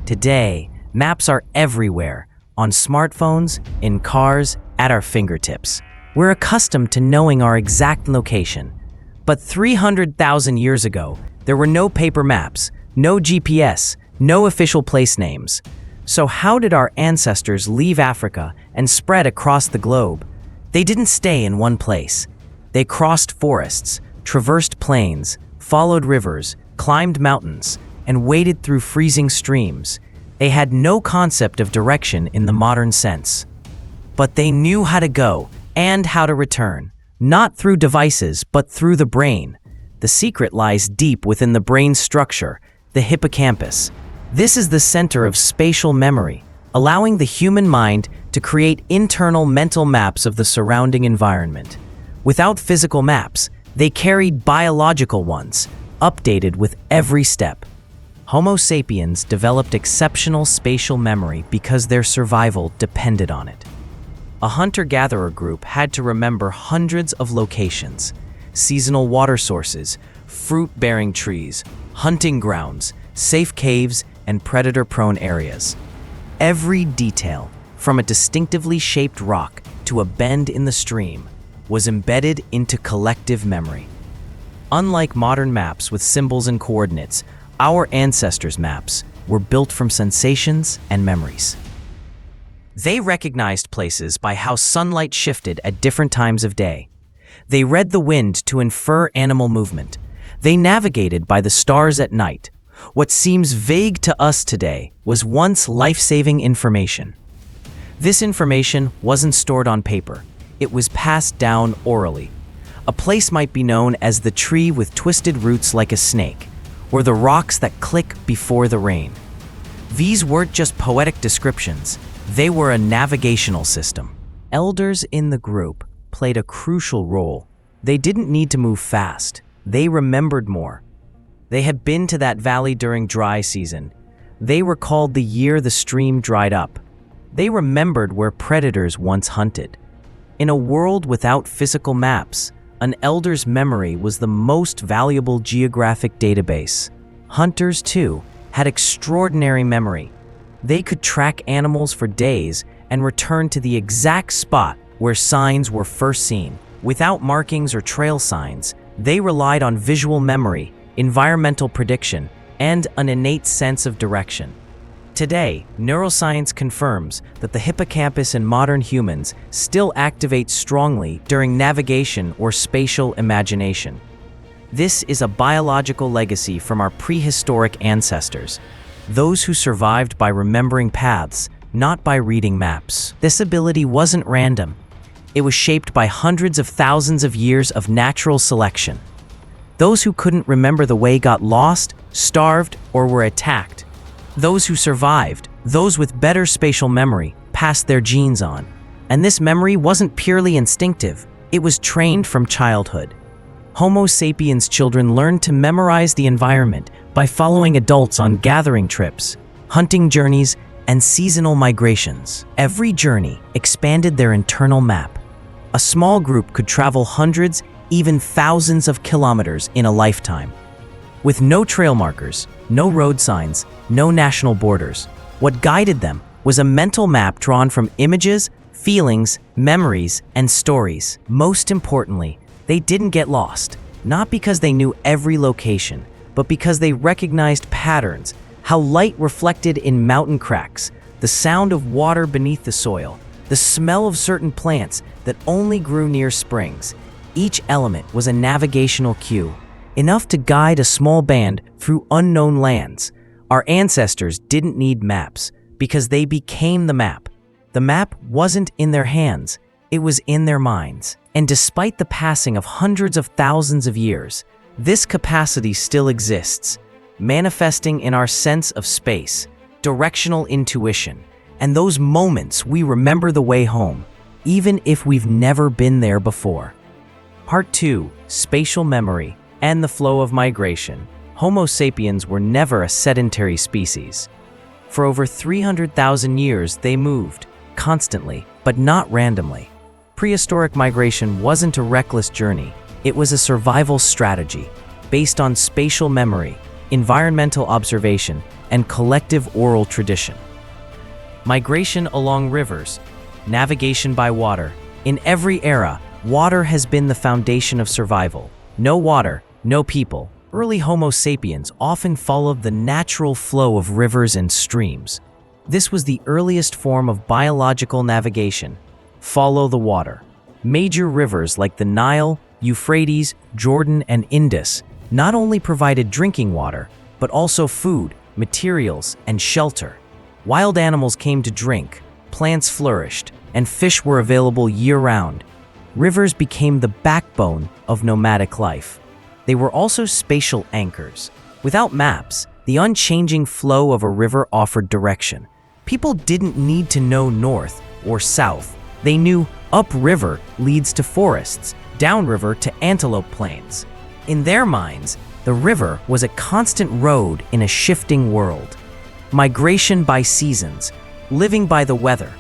Today, maps are everywhere, on smartphones, in cars, at our fingertips. We're accustomed to knowing our exact location. But 300,000 years ago, there were no paper maps, no GPS, no official place names. So how did our ancestors leave Africa and spread across the globe? They didn't stay in one place. They crossed forests, traversed plains, followed rivers, climbed mountains, and waded through freezing streams. They had no concept of direction in the modern sense. But they knew how to go and how to return, not through devices, but through the brain. The secret lies deep within the brain's structure, the hippocampus. This is the center of spatial memory, allowing the human mind to create internal mental maps of the surrounding environment. Without physical maps, they carried biological ones, updated with every step. Homo sapiens developed exceptional spatial memory because their survival depended on it. A hunter-gatherer group had to remember hundreds of locations, seasonal water sources, fruit-bearing trees, hunting grounds, safe caves, and predator-prone areas. Every detail, from a distinctively shaped rock to a bend in the stream, was embedded into collective memory. Unlike modern maps with symbols and coordinates, our ancestors' maps were built from sensations and memories. They recognized places by how sunlight shifted at different times of day. They read the wind to infer animal movement. They navigated by the stars at night. What seems vague to us today was once life-saving information. This information wasn't stored on paper. It was passed down orally. A place might be known as the tree with twisted roots like a snake, or the rocks that click before the rain. These weren't just poetic descriptions, they were a navigational system. Elders in the group played a crucial role. They didn't need to move fast, they remembered more. They had been to that valley during dry season. They recalled the year the stream dried up. They remembered where predators once hunted. In a world without physical maps, an elder's memory was the most valuable geographic database. Hunters, too, had extraordinary memory. They could track animals for days and return to the exact spot where signs were first seen. Without markings or trail signs, they relied on visual memory, environmental prediction, and an innate sense of direction. Today, neuroscience confirms that the hippocampus in modern humans still activates strongly during navigation or spatial imagination. This is a biological legacy from our prehistoric ancestors, those who survived by remembering paths, not by reading maps. This ability wasn't random. It was shaped by hundreds of thousands of years of natural selection. Those who couldn't remember the way got lost, starved, or were attacked. Those who survived, those with better spatial memory, passed their genes on. And this memory wasn't purely instinctive, it was trained from childhood. Homo sapiens children learned to memorize the environment by following adults on gathering trips, hunting journeys, and seasonal migrations. Every journey expanded their internal map. A small group could travel hundreds, even thousands of kilometers in a lifetime. With no trail markers, no road signs, no national borders, what guided them was a mental map drawn from images, feelings, memories, and stories. Most importantly, they didn't get lost, not because they knew every location, but because they recognized patterns, how light reflected in mountain cracks, the sound of water beneath the soil, the smell of certain plants that only grew near springs. Each element was a navigational cue, enough to guide a small band through unknown lands. Our ancestors didn't need maps because they became the map. The map wasn't in their hands, it was in their minds. And despite the passing of hundreds of thousands of years, this capacity still exists, manifesting in our sense of space, directional intuition, and those moments we remember the way home, even if we've never been there before. Part 2, Spatial Memory and the Flow of Migration. Homo sapiens were never a sedentary species. For over 300,000 years, they moved, constantly, but not randomly. Prehistoric migration wasn't a reckless journey, it was a survival strategy, based on spatial memory, environmental observation, and collective oral tradition. Migration along rivers, navigation by water. In every era, water has been the foundation of survival. No water, no people. Early Homo sapiens often followed the natural flow of rivers and streams. This was the earliest form of biological navigation. Follow the water. Major rivers like the Nile, Euphrates, Jordan, and Indus not only provided drinking water, but also food, materials, and shelter. Wild animals came to drink, plants flourished, and fish were available year-round. Rivers became the backbone of nomadic life. They were also spatial anchors. Without maps, the unchanging flow of a river offered direction. People didn't need to know north or south. They knew upriver leads to forests, downriver to antelope plains. In their minds, the river was a constant road in a shifting world. Migration by seasons, living by the weather.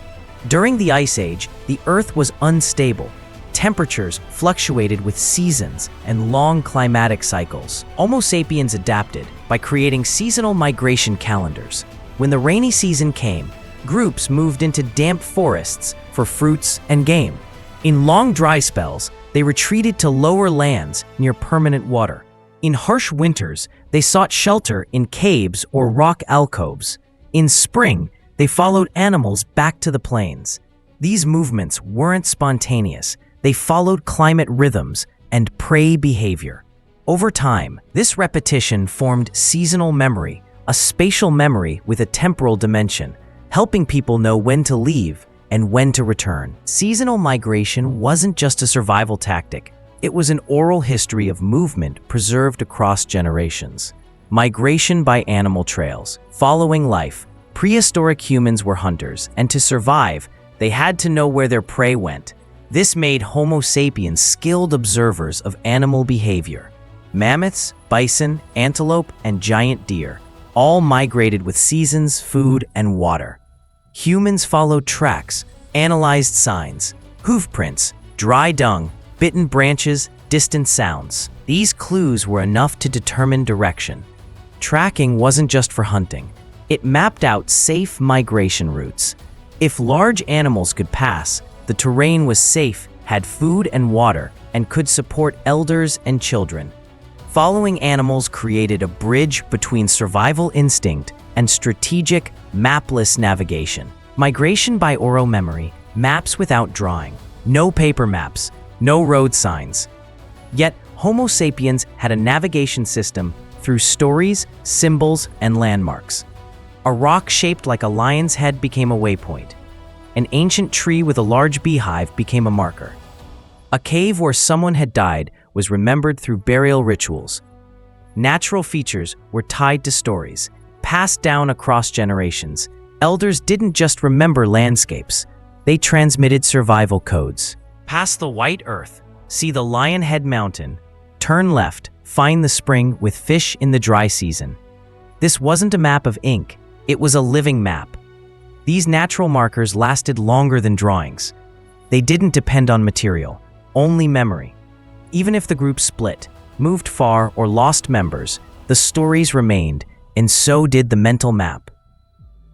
During the Ice Age, the Earth was unstable. Temperatures fluctuated with seasons and long climatic cycles. Homo sapiens adapted by creating seasonal migration calendars. When the rainy season came, groups moved into damp forests for fruits and game. In long dry spells, they retreated to lower lands near permanent water. In harsh winters, they sought shelter in caves or rock alcoves. In spring, they followed animals back to the plains. These movements weren't spontaneous. They followed climate rhythms and prey behavior. Over time, this repetition formed seasonal memory, a spatial memory with a temporal dimension, helping people know when to leave and when to return. Seasonal migration wasn't just a survival tactic. It was an oral history of movement preserved across generations. Migration by animal trails. Following life, prehistoric humans were hunters, and to survive, they had to know where their prey went. This made Homo sapiens skilled observers of animal behavior. Mammoths, bison, antelope, and giant deer all migrated with seasons, food, and water. Humans followed tracks, analyzed signs, hoof prints, dry dung, bitten branches, distant sounds. These clues were enough to determine direction. Tracking wasn't just for hunting. It mapped out safe migration routes. If large animals could pass, the terrain was safe, had food and water, and could support elders and children. Following animals created a bridge between survival instinct and strategic, mapless navigation. Migration by oral memory, maps without drawing. No paper maps, no road signs. Yet, Homo sapiens had a navigation system through stories, symbols, and landmarks. A rock shaped like a lion's head became a waypoint. An ancient tree with a large beehive became a marker. A cave where someone had died was remembered through burial rituals. Natural features were tied to stories, passed down across generations. Elders didn't just remember landscapes, they transmitted survival codes. Pass the white earth, see the Lion Head Mountain, turn left, find the spring with fish in the dry season. This wasn't a map of ink, it was a living map. These natural markers lasted longer than drawings. They didn't depend on material, only memory. Even if the group split, moved far, or lost members, the stories remained, and so did the mental map.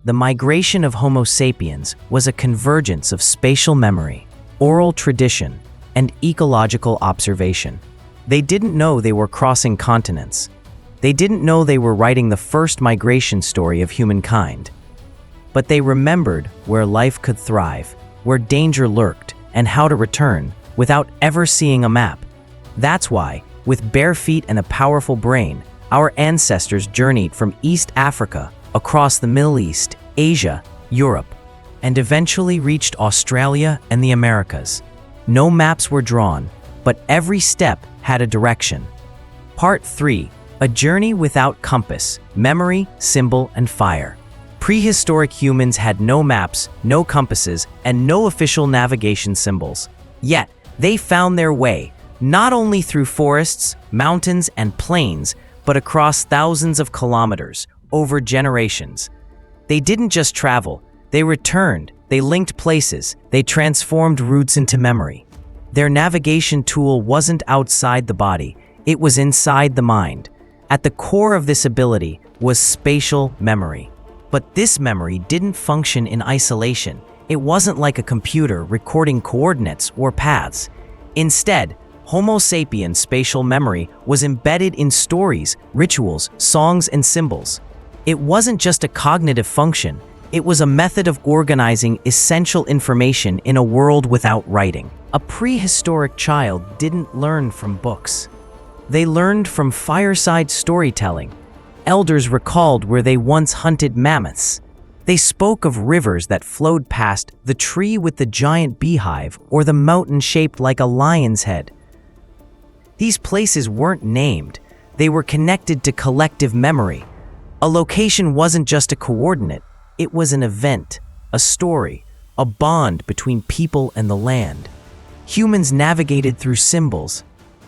The migration of Homo sapiens was a convergence of spatial memory, oral tradition, and ecological observation. They didn't know they were crossing continents. They didn't know they were writing the first migration story of humankind. But they remembered where life could thrive, where danger lurked, and how to return without ever seeing a map. That's why, with bare feet and a powerful brain, our ancestors journeyed from East Africa across the Middle East, Asia, Europe, and eventually reached Australia and the Americas. No maps were drawn, but every step had a direction. Part 3. A journey without compass, memory, symbol, and fire. Prehistoric humans had no maps, no compasses, and no official navigation symbols. Yet, they found their way, not only through forests, mountains, and plains, but across thousands of kilometers, over generations. They didn't just travel, they returned, they linked places, they transformed routes into memory. Their navigation tool wasn't outside the body, it was inside the mind. At the core of this ability was spatial memory. But this memory didn't function in isolation. It wasn't like a computer recording coordinates or paths. Instead, Homo sapiens' spatial memory was embedded in stories, rituals, songs, and symbols. It wasn't just a cognitive function, it was a method of organizing essential information in a world without writing. A prehistoric child didn't learn from books. They learned from fireside storytelling. Elders recalled where they once hunted mammoths. They spoke of rivers that flowed past the tree with the giant beehive or the mountain shaped like a lion's head. These places weren't named, they were connected to collective memory. A location wasn't just a coordinate, it was an event, a story, a bond between people and the land. Humans navigated through symbols,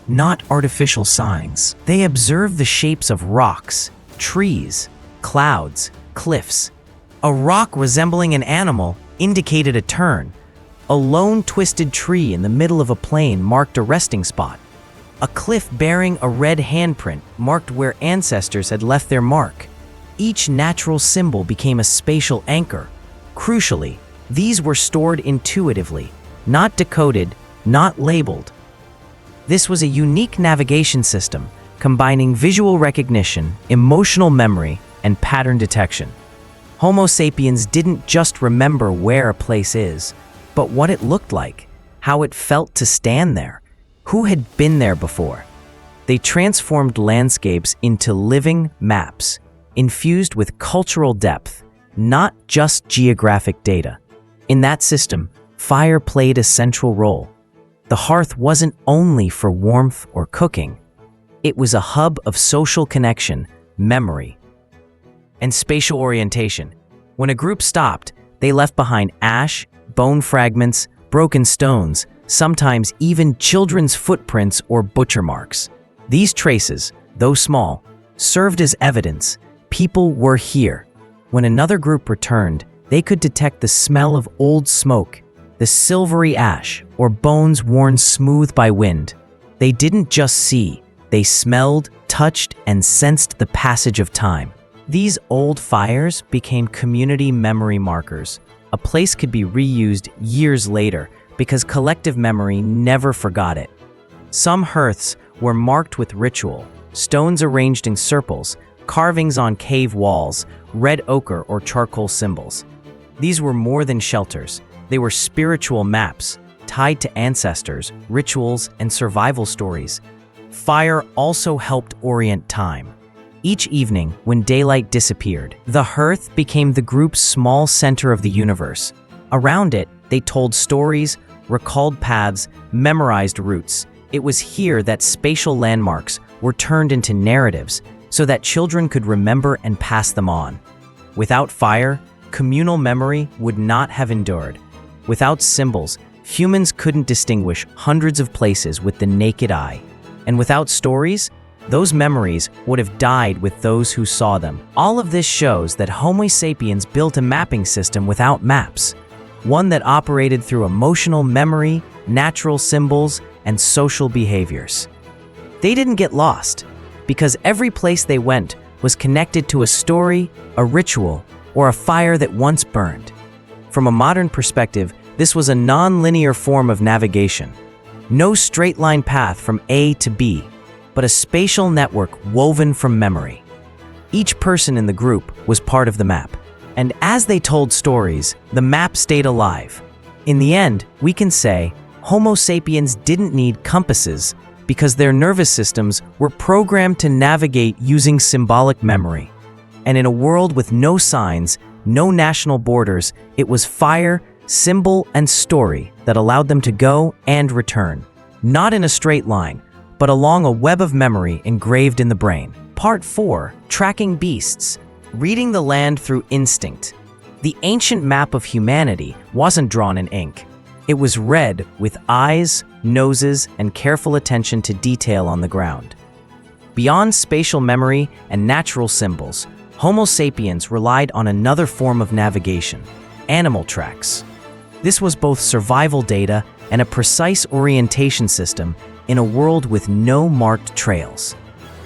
not artificial signs. They observed the shapes of rocks, trees, clouds, cliffs. A rock resembling an animal indicated a turn. A lone twisted tree in the middle of a plain marked a resting spot. A cliff bearing a red handprint marked where ancestors had left their mark. Each natural symbol became a spatial anchor. Crucially, these were stored intuitively, not decoded, not labeled. This was a unique navigation system, combining visual recognition, emotional memory, and pattern detection. Homo sapiens didn't just remember where a place is, but what it looked like, how it felt to stand there. Who had been there before? They transformed landscapes into living maps, infused with cultural depth, not just geographic data. In that system, fire played a central role. The hearth wasn't only for warmth or cooking. It was a hub of social connection, memory, and spatial orientation. When a group stopped, they left behind ash, bone fragments, broken stones, sometimes even children's footprints or butcher marks. These traces, though small, served as evidence people were here. When another group returned, they could detect the smell of old smoke, the silvery ash, or bones worn smooth by wind. They didn't just see, they smelled, touched, and sensed the passage of time. These old fires became community memory markers. A place could be reused years later because collective memory never forgot it. Some hearths were marked with ritual, stones arranged in circles, carvings on cave walls, red ochre or charcoal symbols. These were more than shelters. They were spiritual maps, tied to ancestors, rituals, and survival stories. Fire also helped orient time. Each evening, when daylight disappeared, the hearth became the group's small center of the universe. Around it, they told stories, recalled paths, memorized routes. It was here that spatial landmarks were turned into narratives so that children could remember and pass them on. Without fire, communal memory would not have endured. Without symbols, humans couldn't distinguish hundreds of places with the naked eye. And without stories, those memories would have died with those who saw them. All of this shows that Homo sapiens built a mapping system without maps, one that operated through emotional memory, natural symbols, and social behaviors. They didn't get lost, because every place they went was connected to a story, a ritual, or a fire that once burned. From a modern perspective, this was a non-linear form of navigation. No straight-line path from A to B, but a spatial network woven from memory. Each person in the group was part of the map, and as they told stories, the map stayed alive. In the end, we can say Homo sapiens didn't need compasses because their nervous systems were programmed to navigate using symbolic memory. And in a world with no signs, no national borders, it was fire, symbol, and story that allowed them to go and return. Not in a straight line, but along a web of memory engraved in the brain. Part 4, Tracking Beasts, Reading the Land Through Instinct. The ancient map of humanity wasn't drawn in ink. It was read with eyes, noses, and careful attention to detail on the ground. Beyond spatial memory and natural symbols, Homo sapiens relied on another form of navigation, animal tracks. This was both survival data and a precise orientation system in a world with no marked trails.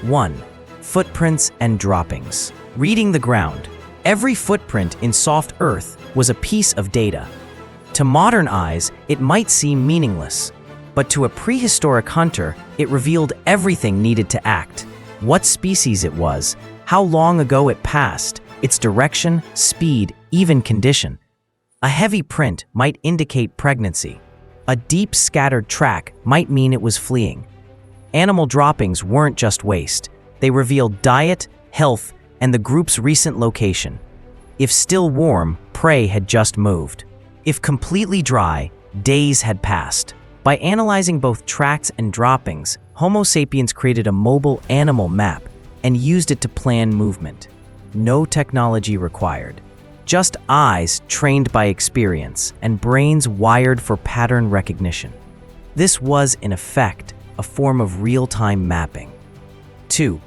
1. footprints, and droppings. Reading the ground. Every footprint in soft earth was a piece of data. To modern eyes, it might seem meaningless, but to a prehistoric hunter, it revealed everything needed to act. What species it was, how long ago it passed, its direction, speed, even condition. A heavy print might indicate pregnancy. A deep scattered track might mean it was fleeing. Animal droppings weren't just waste. They revealed diet, health, and the group's recent location. If still warm, prey had just moved. If completely dry, days had passed. By analyzing both tracks and droppings, Homo sapiens created a mobile animal map and used it to plan movement. No technology required. Just eyes trained by experience and brains wired for pattern recognition. This was, in effect, a form of real-time mapping. 2.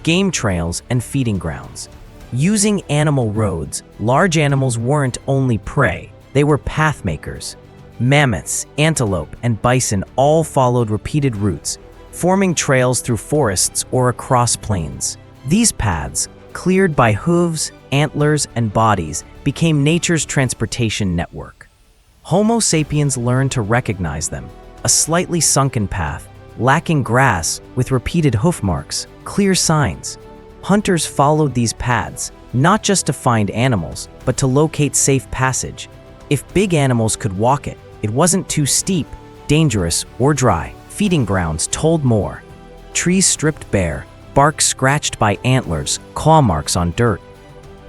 Game trails and feeding grounds. Using animal roads, large animals weren't only prey, they were pathmakers. Mammoths, antelope, and bison all followed repeated routes, forming trails through forests or across plains. These paths, cleared by hooves, antlers, and bodies, became nature's transportation network. Homo sapiens learned to recognize them. A slightly sunken path, lacking grass with repeated hoof marks, clear signs. Hunters followed these paths, not just to find animals, but to locate safe passage. If big animals could walk it, it wasn't too steep, dangerous, or dry. Feeding grounds told more. Trees stripped bare, bark scratched by antlers, claw marks on dirt.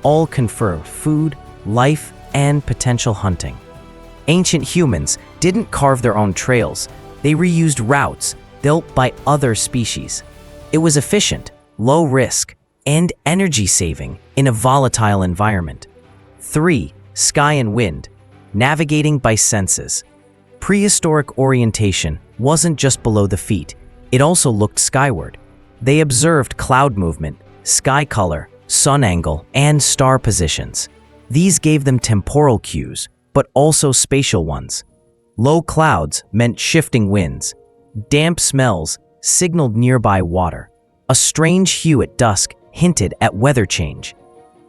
All confer food, life, and potential hunting. Ancient humans didn't carve their own trails. They reused routes built by other species. It was efficient, low risk, and energy-saving in a volatile environment. 3. Sky and wind. Navigating by senses. Prehistoric orientation wasn't just below the feet, it also looked skyward. They observed cloud movement, sky color, sun angle, and star positions. These gave them temporal cues, but also spatial ones. Low clouds meant shifting winds. Damp smells signaled nearby water. A strange hue at dusk hinted at weather change.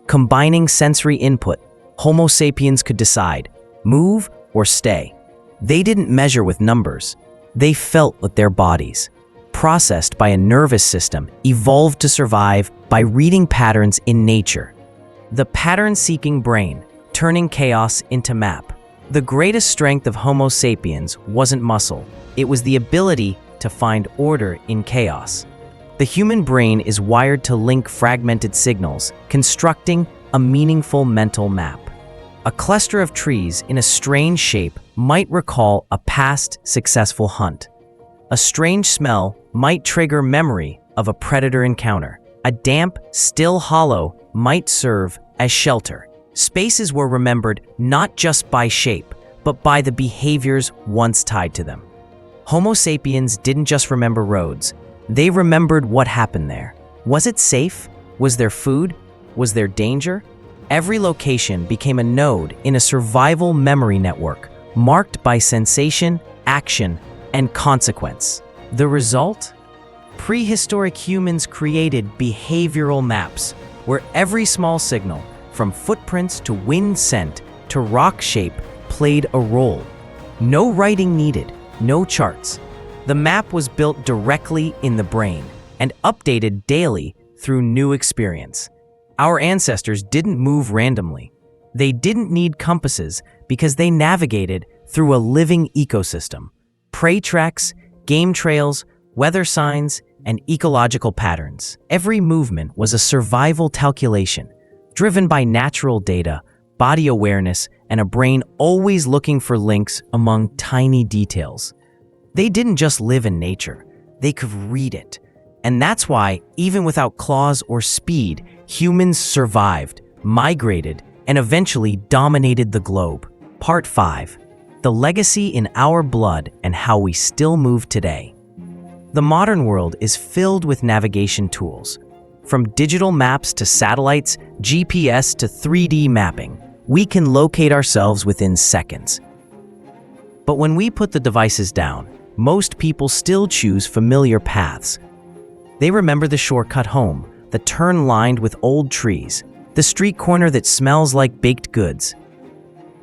Combining sensory input, Homo sapiens could decide, move or stay. They didn't measure with numbers. They felt with their bodies. Processed by a nervous system, evolved to survive by reading patterns in nature. The pattern-seeking brain, turning chaos into map. The greatest strength of Homo sapiens wasn't muscle. It was the ability to find order in chaos. The human brain is wired to link fragmented signals, constructing a meaningful mental map. A cluster of trees in a strange shape might recall a past successful hunt. A strange smell might trigger memory of a predator encounter. A damp, still hollow might serve as shelter. Spaces were remembered not just by shape, but by the behaviors once tied to them. Homo sapiens didn't just remember roads. They remembered what happened there. Was it safe? Was there food? Was there danger? Every location became a node in a survival memory network, marked by sensation, action, and consequence. The result? Prehistoric humans created behavioral maps, where every small signal, from footprints to wind scent to rock shape, played a role. No writing needed, no charts. The map was built directly in the brain and updated daily through new experience. Our ancestors didn't move randomly. They didn't need compasses because they navigated through a living ecosystem. Prey tracks, game trails, weather signs, and ecological patterns. Every movement was a survival calculation, driven by natural data, body awareness, and a brain always looking for links among tiny details. They didn't just live in nature, they could read it. And that's why, even without claws or speed, humans survived, migrated, and eventually dominated the globe. Part 5. The legacy in our blood and how we still move today. The modern world is filled with navigation tools. From digital maps to satellites, GPS to 3D mapping, we can locate ourselves within seconds. But when we put the devices down, most people still choose familiar paths. They remember the shortcut home, the turn lined with old trees, the street corner that smells like baked goods.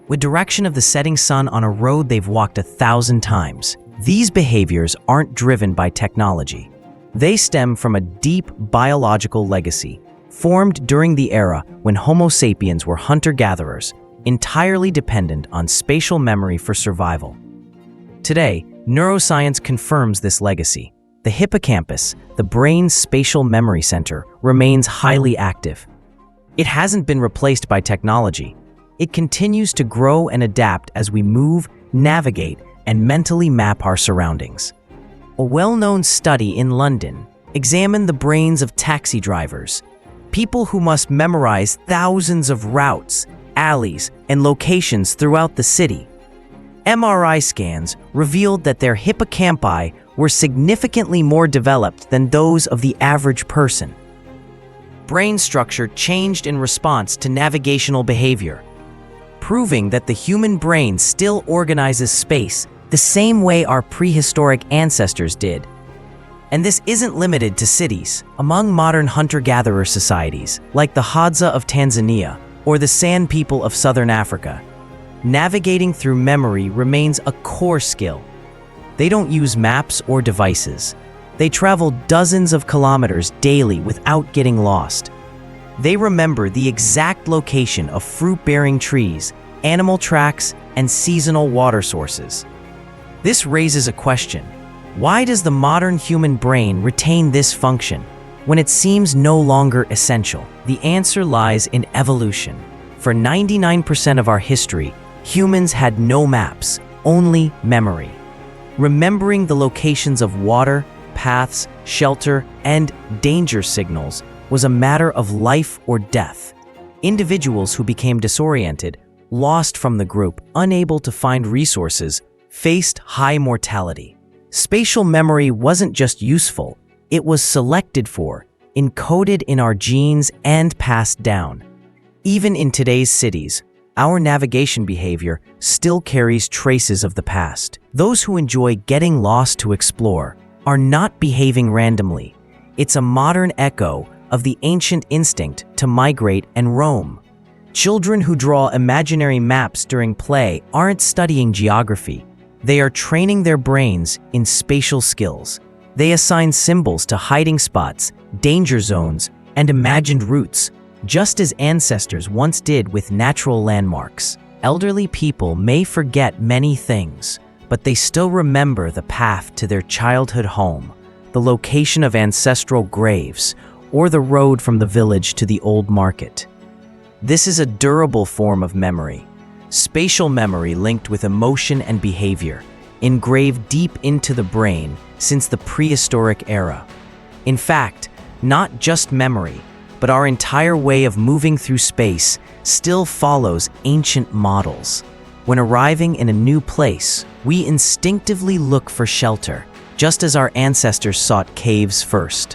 With direction of the setting sun on a road they've walked 1,000 times. These behaviors aren't driven by technology. They stem from a deep biological legacy, formed during the era when Homo sapiens were hunter-gatherers, entirely dependent on spatial memory for survival. Today, neuroscience confirms this legacy. The hippocampus, the brain's spatial memory center, remains highly active. It hasn't been replaced by technology. It continues to grow and adapt as we move, navigate, and mentally map our surroundings. A well-known study in London examined the brains of taxi drivers, people who must memorize thousands of routes, alleys, and locations throughout the city. MRI scans revealed that their hippocampi were significantly more developed than those of the average person. Brain structure changed in response to navigational behavior, proving that the human brain still organizes space the same way our prehistoric ancestors did. And this isn't limited to cities. Among modern hunter-gatherer societies, like the Hadza of Tanzania or the San people of Southern Africa, navigating through memory remains a core skill. They don't use maps or devices. They travel dozens of kilometers daily without getting lost. They remember the exact location of fruit-bearing trees, animal tracks, and seasonal water sources. This raises a question. Why does the modern human brain retain this function when it seems no longer essential? The answer lies in evolution. For 99% of our history, humans had no maps, only memory. Remembering the locations of water, paths, shelter, and danger signals was a matter of life or death. Individuals who became disoriented, lost from the group, unable to find resources, faced high mortality. Spatial memory wasn't just useful, it was selected for, encoded in our genes, and passed down. Even in today's cities, our navigation behavior still carries traces of the past. Those who enjoy getting lost to explore are not behaving randomly. It's a modern echo of the ancient instinct to migrate and roam. Children who draw imaginary maps during play aren't studying geography. They are training their brains in spatial skills. They assign symbols to hiding spots, danger zones, and imagined routes, just as ancestors once did with natural landmarks. Elderly people may forget many things, but they still remember the path to their childhood home, the location of ancestral graves, or the road from the village to the old market. This is a durable form of memory. Spatial memory linked with emotion and behavior, engraved deep into the brain since the prehistoric era. In fact, not just memory, but our entire way of moving through space still follows ancient models. When arriving in a new place, we instinctively look for shelter, just as our ancestors sought caves first.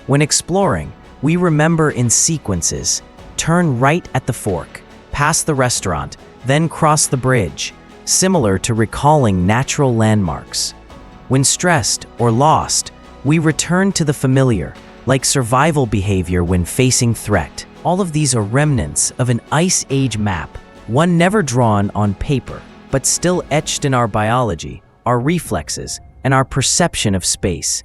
When exploring, we remember in sequences: turn right at the fork, pass the restaurant, then cross the bridge, similar to recalling natural landmarks. When stressed or lost, we return to the familiar, like survival behavior when facing threat. All of these are remnants of an Ice Age map, one never drawn on paper, but still etched in our biology, our reflexes, and our perception of space.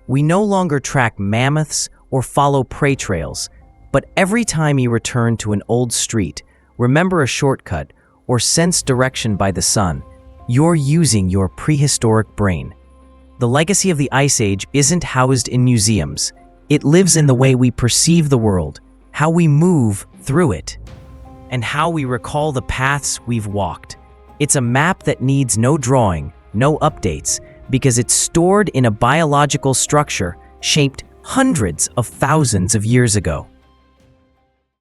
We no longer track mammoths or follow prey trails, but every time you return to an old street, remember a shortcut, or sense direction by the sun, you're using your prehistoric brain. The legacy of the Ice Age isn't housed in museums. It lives in the way we perceive the world, how we move through it, and how we recall the paths we've walked. It's a map that needs no drawing, no updates, because it's stored in a biological structure shaped hundreds of thousands of years ago.